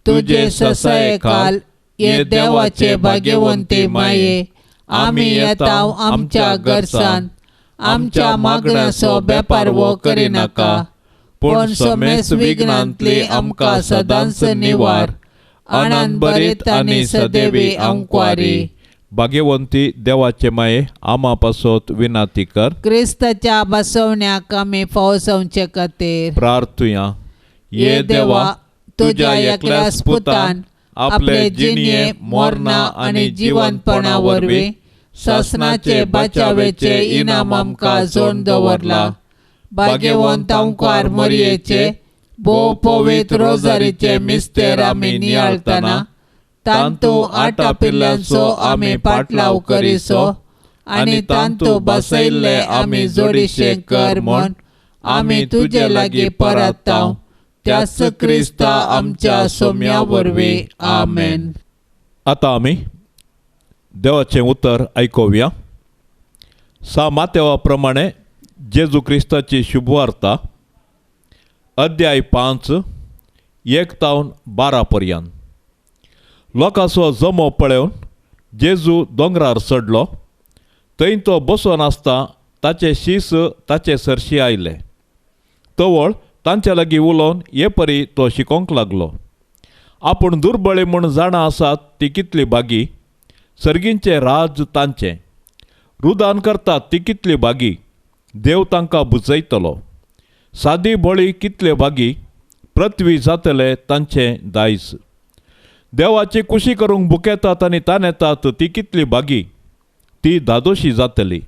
तुझे ससाये काल ये देवाचे भाग्यवंती माये. आमी येताव आमच्या गरसान. आमच्या मागण्याचो बेपार वो करिनाका. पण समेस विघ्नांतली आमकां सदांच निवार. आनंद बरीत आनी सदैवी आमकारी. भाग्यवंती देवाचे माये आमा पासोत विनाती कर. क्रिस्ताच्या बसवण्याक आमी फावसवचे खातीर प्रार्थुया. ये देवा, तुझ्या एकल्या स्पुतान आपले जिणये मोरणा आनी जिवंतपणा वरवीं शासनाचे बचावेचे इनाम आमकां जोड दवरला. भाग्यवंत ओंकार मरियेचे भोव पवित्र रोजारीचे मिस्तेर आमी नियाळतना तांतू आटा पिल्ल्यांचो आमी पाटलाव करिसो आनी तांतू बसयल्ले आमी जोडिशे कर म्हूण आमी तुजे लागीं परताव. त्याच क्रिस्ता आमच्या सोम्या वरवीं. आमेन. आतां आमी देवाचें उतर आयकुया. मातेवा प्रमाणे जेजू क्रिस्ताची शुभवार्ता अध्याय 5 1-12 पर्यंत. लोकांचो जमो पळोवन जेजू दोंगरार चडलो. थंय तो बसोन आसता ताचे शीस ताचे सरशी आयले. तवळ तांच्या लागीं उलोवन हे परी तो शिकोवंक लागलो. आपूण दुर्बळे म्हूण जाणा आसात ती कितली बागी. सर्गींचे राज तांचें. रुदान करतात ती कितली बागी. देव तांकां बुजयतलो. सादी बळी कितले बागी. पृथ्वी जातले तांचें दायज. देवाची कुशी करूंक बुकेतात आनी तानेतात ती कितली बागी. ती दादोशी जातली.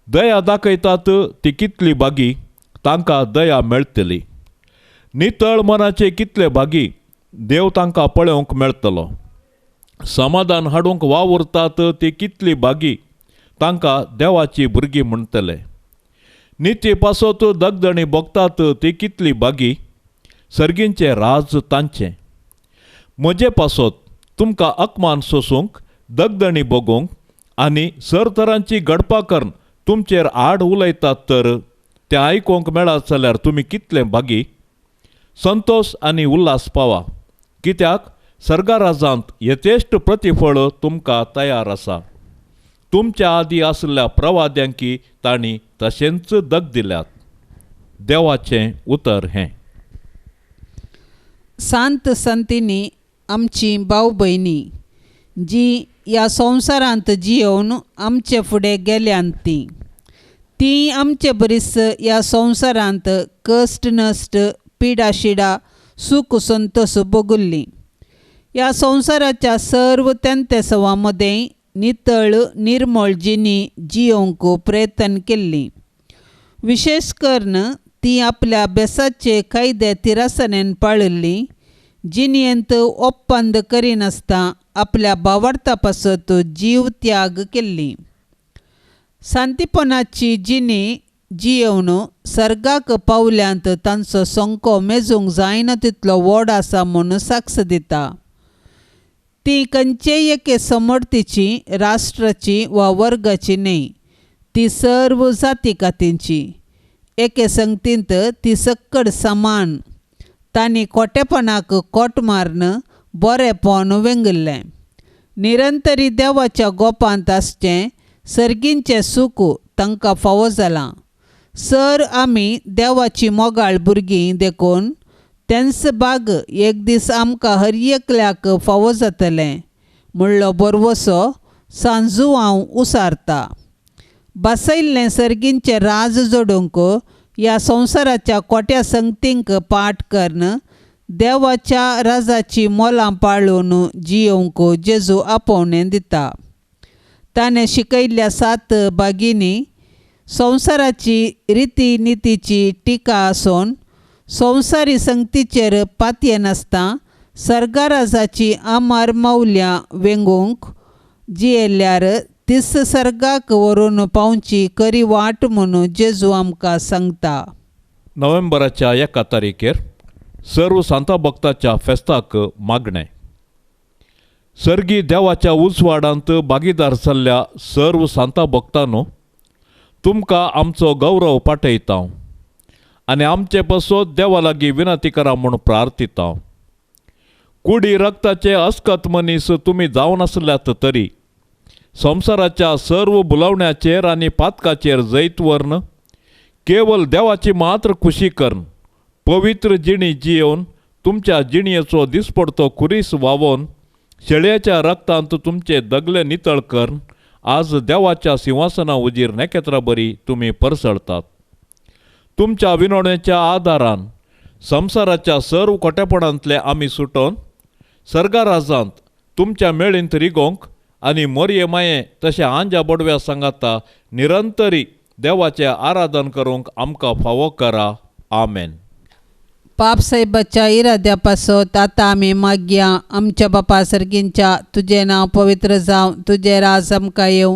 दया दाखयतात ती कितली बागी. तांकां दया मेळटली. नितळ मनाचे कितले बागी. देव तांकां पळोवंक मेळटलो. समाधान हाडूंक वावुरतात ती कितली बागी. तांकां देवाची भुरगीं म्हणटले. नित्य पासत दगदणी भोगतात ती कितली बागी. सर्गींचे राज तांचें. म्हजे पासत तुमकां अकमान सोसूंक दगदणी भोगूंक आनी सरतरांची गडपां करून तुमचेर आड उलयतात तर तें आयकूंक मेळत जाल्यार तुमी कितले बागी. संतोश आनी उल्हास पावा. कित्याक सर्गा राजांत यथेश्ट प्रतिफळ तुमकां तयार आसा. तुमच्या आदी आसल्या प्रवाद्यांकी तांणी तशेंच दग दिल्यात. देवाचें उतर हें. सांत संतीनी आमची भाव भयणी जी ह्या संवसारांत जियोवन आमचे फुडें गेल्यांत ती आमचे बरीस ह्या संवसारांत कश्ट नश्ट पिडा शिडा सूख संतोष भोगुल्ली. ह्या संवसाराच्या सर्व तेंतेसवां मदें नितळ निर्मळ जिणी जियोंक प्रयत्न केल्ली. विशेष करून ती आपल्या बेसाचे कायदे तिरासनेन पाळिल्ली. जिणयेंत ओप्पंद करिनासता आपल्या भावार्था पासत जीव त्याग केल्ली. शांतीपणाची जिणी जियोवन सर्गाक पावल्यांत तांचो संको मेजूंक जायना तितलो व्हड आसा म्हूण साक्ष दिता. ती खंयचेय एके समर्थीची राष्ट्राची वा वर्गाची न्हय. ती सर्व जाती कातींची. एके संगतींत ती सक्कड समान. तांणी खोटेपणाक कोट मारून बरेपण वेंगल्लें. निरंतरी देवाच्या गोपांत आसचें सर्गींचें सूख तांकां फावो जालां. सर आमी देवाची मोगाळ भुरगीं देखून तेंच बाग एक दीस आमकां हर एकल्याक फावो जातलें म्हणलो बरवसो सांजू हांव उसारता. बसयल्लें सर्गींचें राज जोडूंक ह्या संवसाराच्या कोट्या संगतींक पाट करून देवाच्या राजाची मोलां पाळून जियोंक जेजू आपोवणें दिता. ताणें शिकयल्ल्या 7 बागिनी संवसाराची रिती नितीची टिका आसून संवसारी संगतीचेर पातये नासता सर्गा राजाची आमार मौल्यां वेंगूंक जियेल्यार तीस सर्गाक व्हरून पावची खरी वाट म्हणून जेजू आमकां सांगता. नोव्हेंबराच्या 1 तारीखेर सर्व सांता भक्ताच्या फेस्ताक मागणें. सर्गी देवाच्या उजवाडांत भागीदार जाल्ल्या सर्व सांता भक्तांनो, तुमकां आमचो गौरव पाठयता आनी आमचे बसोत देवा लागीं विनंती करा म्हूण प्रार्थिता. कुडी रक्ताचे अस्कत मनीस तुमी जावन आसल्यात तरी संवसाराच्या सर्व बुलावण्याचेर आनी पातकाचेर जैत व्हरन केवल देवाची मात्र खुशी करन पवित्र जिणी जियोवन तुमच्या जिणयेचो दिसपडतो खुरीस वावोवन शेळयेच्या रक्तांत तुमचे दगले नितळ करन आज देवाच्या सिंहासना उजीर नेकेत्रा बरी तुमी परसळतात. तुमच्या विनवणेच्या आदारान संवसाराच्या सर्व खोटेपणांतले आमी सुटोवन सर्गा राजांत तुमच्या मेळींत रिगोंक आनी मोरये माये तशें आंजा बडव्या सांगाता निरंतरी देवाचें आराधन करूंक आमकां फावो करा. आमेन. पाप साहेबाच्या इराद्या पासत आतां आमी मागया. आमच्या बापा सर्गींच्या तुजें नांव पवित्र जावं, तुजें राज आमकां येवं,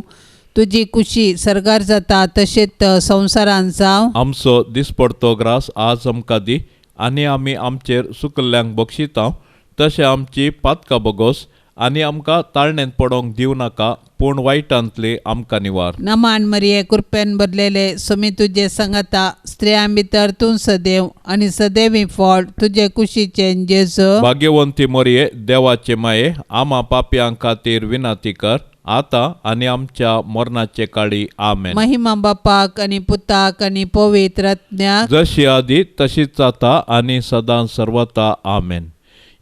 तुजी खुशी सर्गार जाता तशेंच संवसारांत जावं. आमचो दिसपडतो ग्रास आज आमकां दी आनी आमी आमचेर सुकल्ल्यांक बक्षिता तशें आमची पातकां बगोस आनी आमकां ताळणेंत पडोंक दिवं नाका पूण वायटांतली आमकां निवार. नमान मरिये कृपेन भरलेले सुमी तुजे सांगाता स्त्रियां भितर तूं सदैव आनी सदैवी फळ तुजे कुशीचें जेजू. भाग्यवंती मोरये देवाचे माये आमा पापयां खातीर विनंती कर आतां आनी आमच्या मरणाचे काळी. आमेन. महिमा बापाक आनी पुताक आनी पवित्र आत्म्याक जशी आदी तशीच जाता आनी सदां सर्वता. आमेन.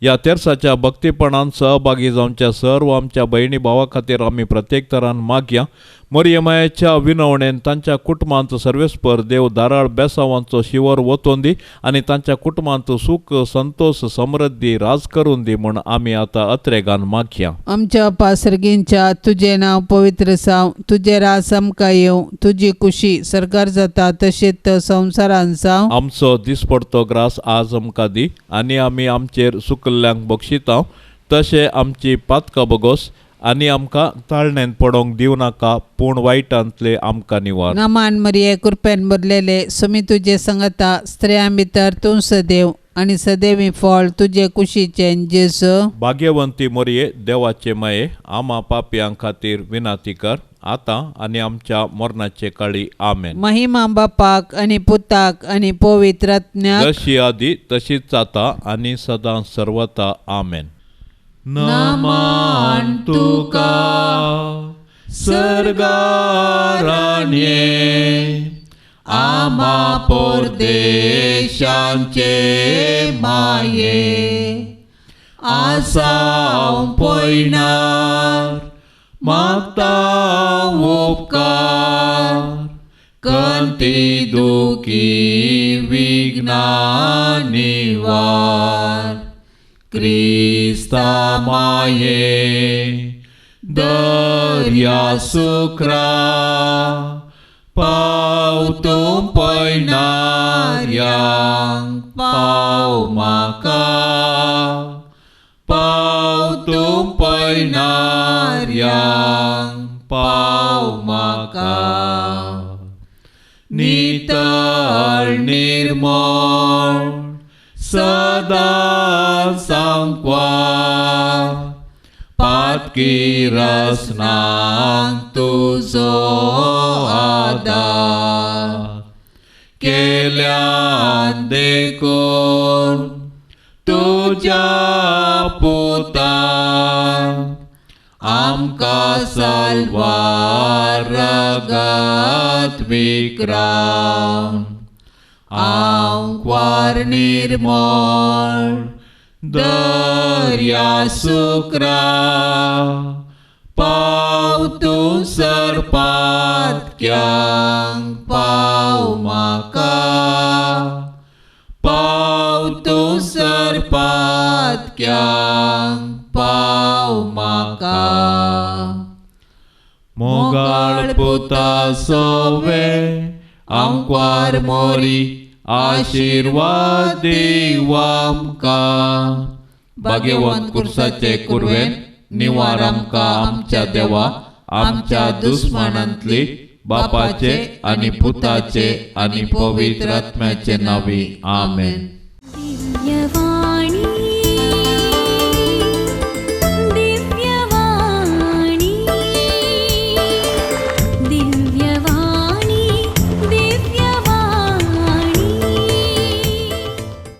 ह्या तेर्साच्या भक्तीपणान सहभागी जावच्या सर्व आमच्या भयणी भावा खातीर आमी प्रत्येक तरान मागया. मरियमायेच्या विनवणेन तांच्या कुटुंबांत सर्वेस्पर देव दाराळ बेसांवांचो शिवर वतोवन दी आनी तांच्या कुटुंबांत सुख संतोष समृद्धी राज करून दी म्हूण आमी आतां अत्रेगान मागया. आमच्या बापा सर्गींच्या तुजें नांव पवित्र जावं, तुजें राज आमकां येवं, तुजी खुशी सर्गार जाता तशेंच संवसारांत जावं. आमचो दिसपडतो ग्रास आज आमकां दी आनी आमी आमचेर सुकल्ल्यांक बक्षिता तशें आमची पातकां बगोस आनी आमकां ताळणेंत पडोंक दिवं नाका पूण वायटांतले आमकां निवार. नमान मरिये कृपेन भरलेले सुमी तुजे सांगाता स्त्रियां भितर तूं सदैव आनी सदैवी फळ तुजे कुशीचें जेजू. भाग्यवंती मोरये देवाचे माये आमा पापयां खातीर विनंती कर आतां आनी आमच्या मरणाचे काळी. आमेन. महिमा बापाक आनी पुताक आनी पवित्र आत्म्याक जशी आदी तशीच जाता आनी सदां सर्वता. आमेन. नमान तुका सर्गाराण्ये आमा परदेशांचे माये आसां पयणार मागता उपकार कंती दुखी विघ्ना निवार. क्रिस्ता माये दर्या सुक्रा पावतूं पयणाऱ्यांक पाव म्हाका पावतूं पयणाऱ्यांक पाव म्हाका. नितळ निर्मळ सदां सांकवार पातकी रसनांक तुजो आदार. केल्यान देखून तुज्या पुतान आमकां साल्वार रगत विक्राम. आंकवार निर्मळ दर्या सुक्रा पावतूं सर्पात्क्यांक पाव म्हाका पावतूं सर्पात्क्यांक पाव म्हाका. मोगाळ पुता सोवे आंकवार मोरी आशीर्वाद दिव आमकां. भाग्यवंत कुर्साचे कुरवेन निवार आमकां आमच्या देवा आमच्या दुस्मनांतली बापाचे आनी पुताचे आनी पवित्र आत्म्याचे नांवी. आमेन. दिव्यवाणी